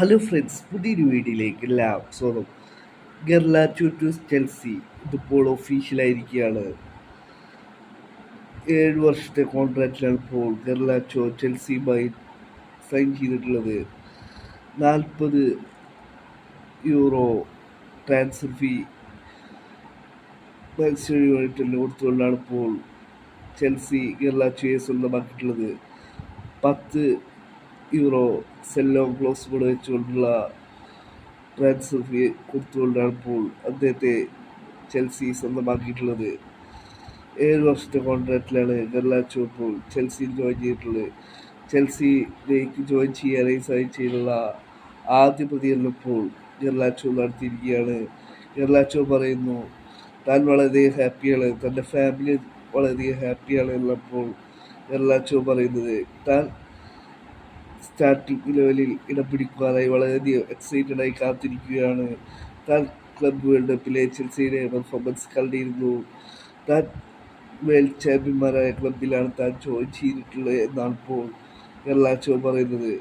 Hello friends, പുതിയൊരു വീഡിയോയിലേക്ക് സ്വാഗതം. ഗർലാച്ചോ ടു ചെൽസി ഇതിപ്പോൾ ഒഫീഷ്യലായിരിക്കുകയാണ്. 7 വർഷത്തെ കോൺട്രാക്റ്റിലാണ് ഇപ്പോൾ ഗർലാച്ചോ ചെൽസിയുമായി സൈൻ ചെയ്തിട്ടുള്ളത്. 40 യൂറോ ട്രാൻസ്ഫർ ഫീ മാഞ്ചസ്റ്റർ യുണൈറ്റഡിന് കൊടുത്തുകൊണ്ടാണ് ഇപ്പോൾ ചെൽസി ഗർലാച്ചോയെ സ്വന്തമാക്കിയിട്ടുള്ളത്. 10 യൂറോ സെല്ലോ ക്ലോസ് കൂടെ വെച്ചുകൊണ്ടുള്ള ട്രാൻസ്ഫർ ഫീ കൊടുത്തുകൊണ്ടാണ് ഇപ്പോൾ അദ്ദേഹത്തെ ചെൽസി സ്വന്തമാക്കിയിട്ടുള്ളത്. 7 വർഷത്തെ കോൺട്രാക്റ്റിലാണ് ഗർലാച്ചോ ഇപ്പോൾ ചെൽസിയിൽ ജോയിൻ ചെയ്തിട്ടുള്ളത്. ചെൽസിയിലേക്ക് ജോയിൻ ചെയ്യാനായി സൈൻ ചെയ്തുള്ള ആദ്യ പ്രതികരണം ഇപ്പോൾ ഗർലാച്ചോ നടത്തിയിരിക്കുകയാണ്. ഗർലാച്ചോ പറയുന്നു താൻ വളരെ ഹാപ്പിയാണ്, തൻ്റെ ഫാമിലി വളരെയധികം ഹാപ്പിയാണ് എന്നപ്പോൾ ഗർലാച്ചോ പറയുന്നത് താൻ സ്റ്റാർട്ടിംഗ് ലെവലിൽ ഇടം പിടിക്കുവാനായി വളരെയധികം എക്സൈറ്റഡായി കാത്തിരിക്കുകയാണ്. താൻ ക്ലബ് വേൾഡ് കപ്പിലെ ചെൽസിയുടെ പെർഫോമൻസ് കണ്ടിരുന്നു. താൻ വേൾഡ് ചാമ്പ്യന്മാരായ ക്ലബിലാണ് താൻ ജോയിൻ ചെയ്തിട്ടുള്ളത് എന്നാണ് ഇപ്പോൾ ഗർലാച്ചോ പറയുന്നത്.